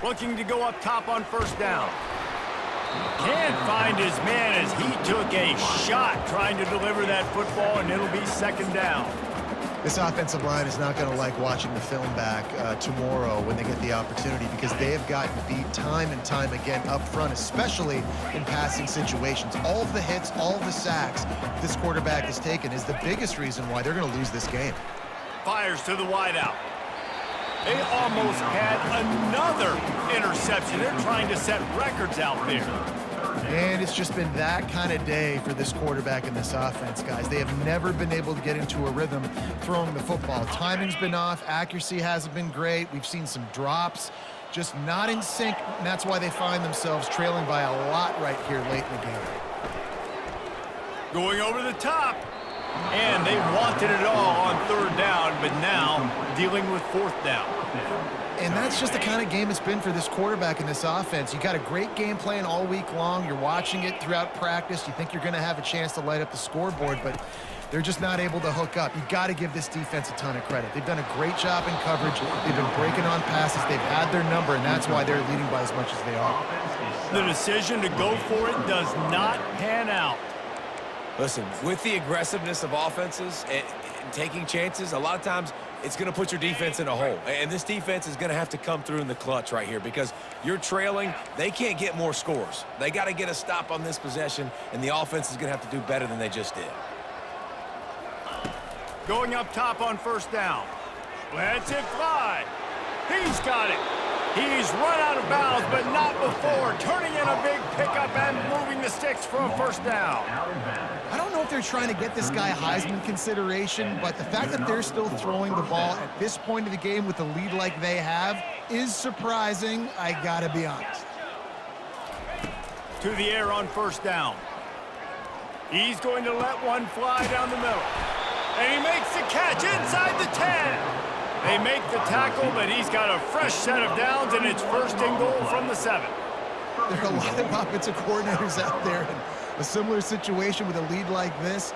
Looking to go up top on first down. Can't find his man as he took a shot trying to deliver that football, and it'll be second down. This offensive line is not going to like watching the film back tomorrow when they get the opportunity, because they have gotten beat time and time again up front, especially in passing situations. All of the hits, all of the sacks this quarterback has taken is the biggest reason why they're going to lose this game. Fires to the wideout. They almost had another interception. They're trying to set records out there. And it's just been that kind of day for this quarterback and this offense, guys. They have never been able to get into a rhythm throwing the football. Timing's been off. Accuracy hasn't been great. We've seen some drops, just not in sync. And that's why they find themselves trailing by a lot right here late in the game. Going over the top. And they wanted it all on third down, but now dealing with fourth down. And that's just the kind of game it's been for this quarterback and this offense. You got a great game plan all week long. You're watching it throughout practice. You think you're going to have a chance to light up the scoreboard, but they're just not able to hook up. You got to give this defense a ton of credit. They've done a great job in coverage. They've been breaking on passes. They've had their number, and that's why they're leading by as much as they are. The decision to go for it does not pan out. Listen, with the aggressiveness of offenses and taking chances, a lot of times it's going to put your defense in a hole. And this defense is going to have to come through in the clutch right here, because you're trailing. They can't get more scores. They got to get a stop on this possession, and the offense is going to have to do better than they just did. Going up top on first down. Lets it fly. He's got it. He's run out of bounds, but not before. Turning in a big pickup and moving the sticks for a first down. I don't know if they're trying to get this guy Heisman consideration, but the fact that they're still throwing the ball at this point of the game with a lead like they have is surprising, I gotta be honest. To the air on first down. He's going to let one fly down the middle. And he makes the catch inside the 10. They make the tackle, but he's got a fresh set of downs, and it's first and goal from the 7. There are a lot of offensive coordinators out there in a similar situation with a lead like this.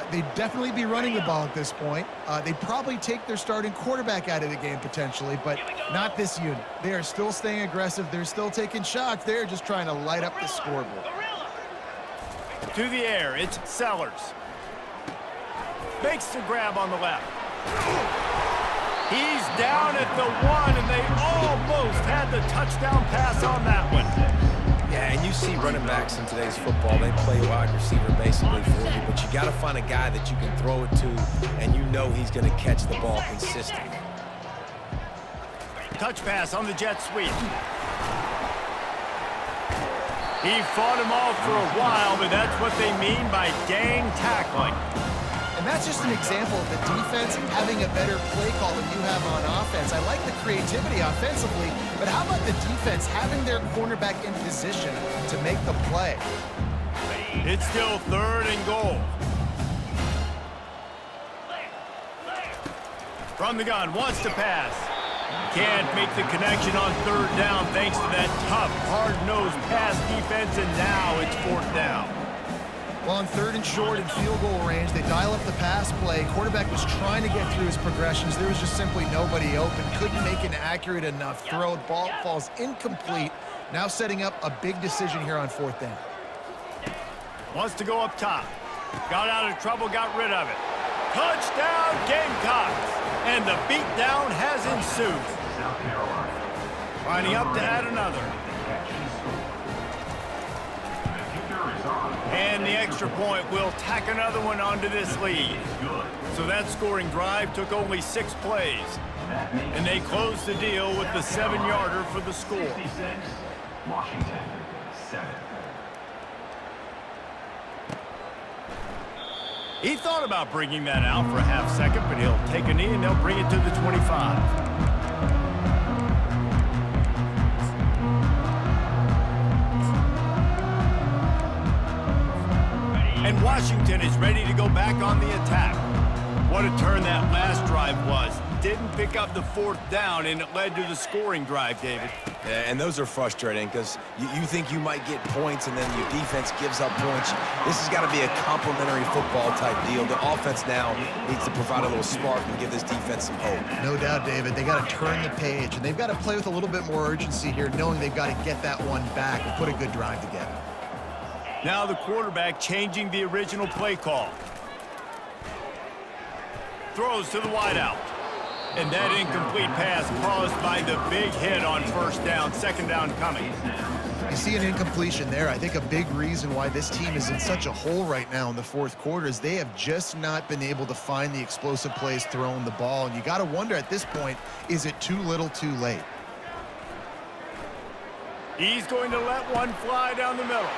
They'd definitely be running the ball at this point. They'd probably take their starting quarterback out of the game potentially, but not this unit. They are still staying aggressive. They're still taking shots. They're just trying to light up the scoreboard. To the air, it's Sellers. Makes the grab on the left. He's down at the 1, and they almost had the touchdown pass on that one. Yeah, and you see running backs in today's football, they play wide receiver basically for you, but you got to find a guy that you can throw it to, and you know he's going to catch the ball consistently. Touch pass on the jet sweep. He fought him off for a while, but that's what they mean by gang tackling. And that's just an example of the defense having a better play call than you have on offense. I like the creativity offensively, but how about the defense having their cornerback in position to make the play? It's still 3rd and goal. From the gun, wants to pass. Can't make the connection on 3rd down thanks to that tough, hard-nosed pass defense, and now it's 4th down. Well, on 3rd and short in field goal range, they dial up the pass play. Quarterback was trying to get through his progressions. There was just simply nobody open. Couldn't make an accurate enough throw. Ball falls incomplete. Now setting up a big decision here on 4th down. Wants to go up top. Got out of trouble, got rid of it. Touchdown, Gamecocks! And the beatdown has ensued. South Carolina. Lining up to add another. And the extra point will tack another one onto this lead. So that scoring drive took only 6 plays. And they closed the deal with the 7-yarder for the score. 66, Washington, 7. He thought about bringing that out for a half second, but he'll take a knee and they'll bring it to the 25. And Washington is ready to go back on the attack. What a turn that last drive was. Didn't pick up the 4th down, and it led to the scoring drive, David. Yeah, and those are frustrating because you think you might get points and then your defense gives up points. This has got to be a complementary football type deal. The offense now needs to provide a little spark and give this defense some hope. No doubt, David. They got to turn the page, and they've got to play with a little bit more urgency here, knowing they've got to get that one back and put a good drive together. Now the quarterback changing the original play call. Throws to the wideout. And that incomplete pass caused by the big hit on 1st down, 2nd down coming. You see an incompletion there. I think a big reason why this team is in such a hole right now in the 4th quarter is they have just not been able to find the explosive plays throwing the ball. And you got to wonder at this point, is it too little too late? He's going to let one fly down the middle.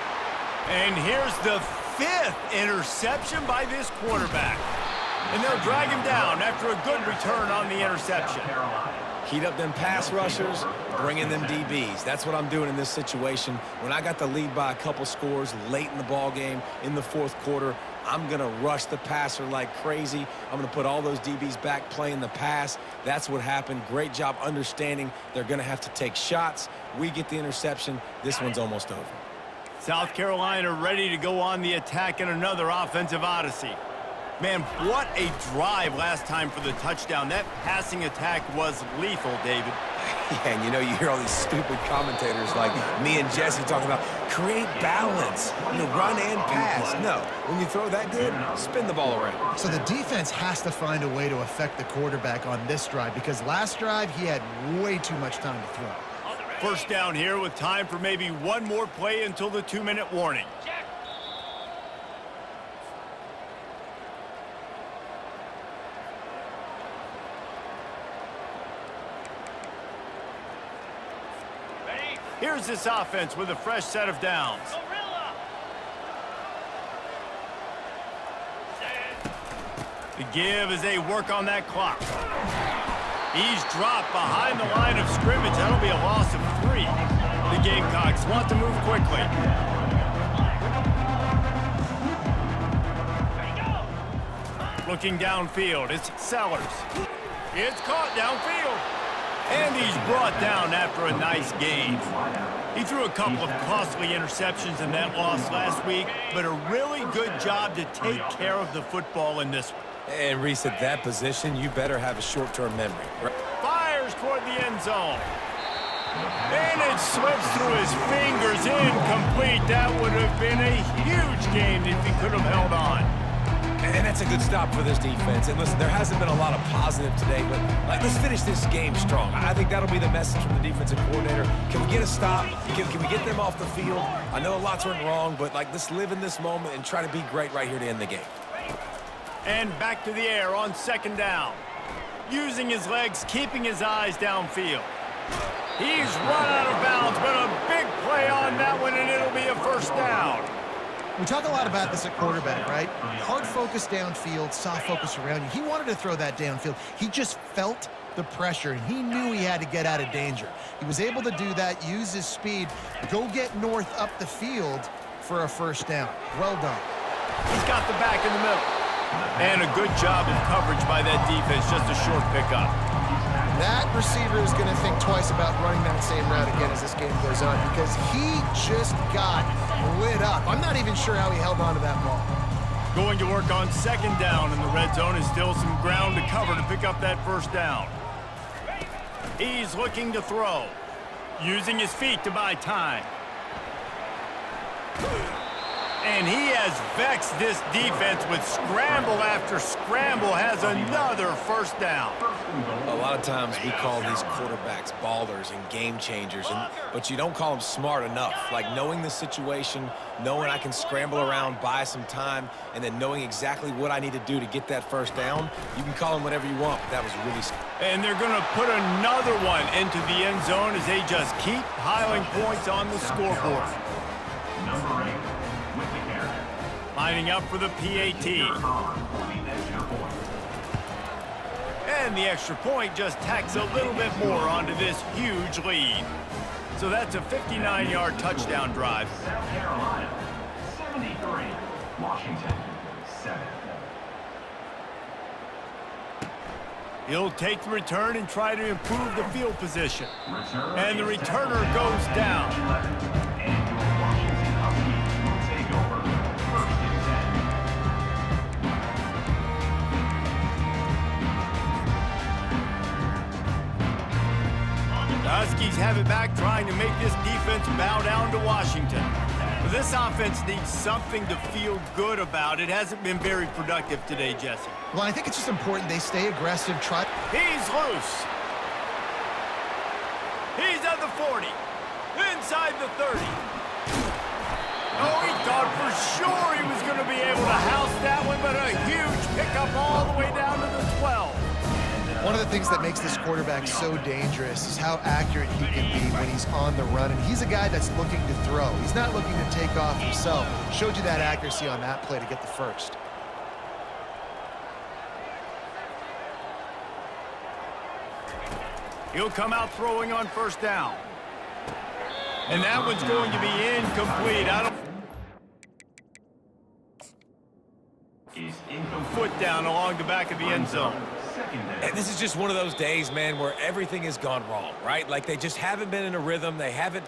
And here's the 5th interception by this quarterback. And they'll drag him down after a good return on the interception. Heat up them pass rushers, bring in them DBs. That's what I'm doing in this situation. When I got the lead by a couple scores late in the ball game in the 4th quarter, I'm going to rush the passer like crazy. I'm going to put all those DBs back playing the pass. That's what happened. Great job understanding they're going to have to take shots. We get the interception. This one's almost over. South Carolina ready to go on the attack in another offensive odyssey. Man, what a drive last time for the touchdown. That passing attack was lethal, David. Yeah, and you know, you hear all these stupid commentators like me and Jesse talking about create balance, run and pass. No, when you throw that good, spin the ball around. So the defense has to find a way to affect the quarterback on this drive because last drive he had way too much time to throw. 1st down here with time for maybe one more play until the 2-minute warning. Here's this offense with a fresh set of downs. The give as they work on that clock. He's dropped behind the line of scrimmage. That'll be a loss of 3. The Gamecocks want to move quickly. Looking downfield, it's Sellers. It's caught downfield. And he's brought down after a nice gain. He threw a couple of costly interceptions in that loss last week, but a really good job to take care of the football in this one. And Reese, at that position, you better have a short-term memory. Fires toward the end zone. And it slips through his fingers, incomplete. That would have been a huge gain if he could have held on. And that's a good stop for this defense. And listen, there hasn't been a lot of positive today, but let's finish this game strong. I think that'll be the message from the defensive coordinator. Can we get a stop? Can we get them off the field? I know a lot's went wrong, but let's live in this moment and try to be great right here to end the game. And back to the air on 2nd down. Using his legs, keeping his eyes downfield. He's run out of bounds, but a big play on that one, and it'll be a first down. We talk a lot about this at quarterback, right? Hard focus downfield, soft focus around you. He wanted to throw that downfield. He just felt the pressure, and he knew he had to get out of danger. He was able to do that, use his speed, go get North up the field for a first down. Well done. He's got the back in the middle. And a good job of coverage by that defense, just a short pickup. That receiver is going to think twice about running that same route again as this game goes on because he just got lit up. I'm not even sure how he held on to that ball. Going to work on second down in the red zone is still some ground to cover to pick up that first down. He's looking to throw, using his feet to buy time. And he has vexed this defense with scramble after scramble, has another first down. A lot of times we call these quarterbacks ballers and game changers, but you don't call them smart enough. Like knowing the situation, knowing I can scramble around, buy some time, and then knowing exactly what I need to do to get that first down. You can call them whatever you want, but that was really smart. And they're going to put another one into the end zone as they just keep piling points on the scoreboard. Number 8. Lining up for the PAT. And the extra point just tacks a little bit more onto this huge lead. So that's a 59-yard touchdown drive. South Carolina, 73. Washington, 7. He'll take the return and try to improve the field position. And the returner goes down. And your Washington Huskies will take over. First and 10. The Huskies have it back, trying to make this defense bow down to Washington. This offense needs something to feel good about. It hasn't been very productive today, Jesse. Well, I think it's just important they stay aggressive. He's loose. He's at the 40. Inside the 30. Oh, he thought for sure he was going to be able to house that one, but a huge pickup all the way down to the 12. One of the things that makes this quarterback so dangerous is how accurate he can be when he's on the run. And he's a guy that's looking to throw. He's not looking to take off himself. Showed you that accuracy on that play to get the first. He'll come out throwing on first down. And that one's going to be incomplete. Foot down along the back of the end zone. And this is just one of those days, man, where everything has gone wrong, right? Like they just haven't been in a rhythm. They haven't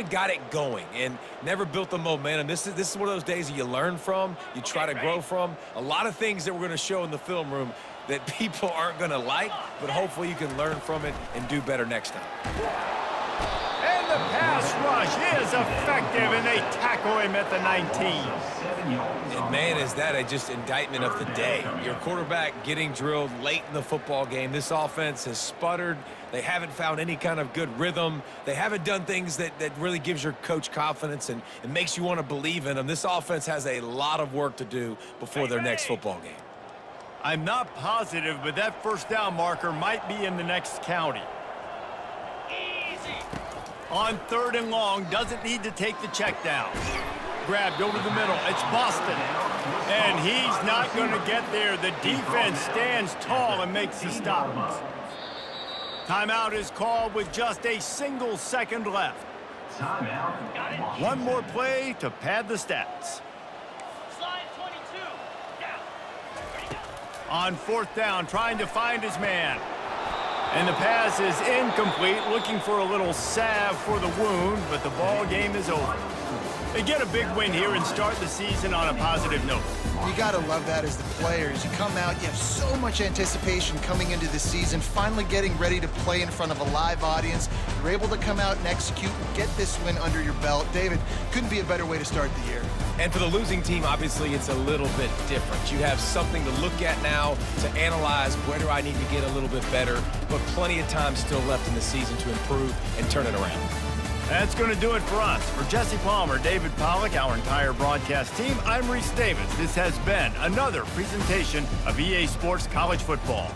got it going and never built the momentum. This is one of those days that you learn from, you try to grow from. A lot of things that we're going to show in the film room that people aren't going to like, but hopefully you can learn from it and do better next time. And the pass rush is effective, and they tackle him at the 19. And man, is that a just indictment of the day. Your quarterback getting drilled late in the football game. This offense has sputtered. They haven't found any kind of good rhythm. They haven't done things that really gives your coach confidence and makes you want to believe in them. This offense has a lot of work to do before their next football game. I'm not positive, but that first down marker might be in the next county. On third and long, doesn't need to take the check down. Grabbed over the middle. It's Boston. And he's not going to get there. The defense stands tall and makes the stop. Timeout is called with just a single second left. One more play to pad the stats. On fourth down, trying to find his man. And the pass is incomplete, looking for a little salve for the wound, but the ball game is over. They get a big win here and start the season on a positive note. You got to love that as the players. You come out, you have so much anticipation coming into the season, finally getting ready to play in front of a live audience. You're able to come out and execute and get this win under your belt. David, couldn't be a better way to start the year. And for the losing team, obviously, it's a little bit different. You have something to look at now to analyze where do I need to get a little bit better, but plenty of time still left in the season to improve and turn it around. That's going to do it for us. For Jesse Palmer, David Pollack, our entire broadcast team, I'm Reese Davis. This has been another presentation of EA Sports College Football.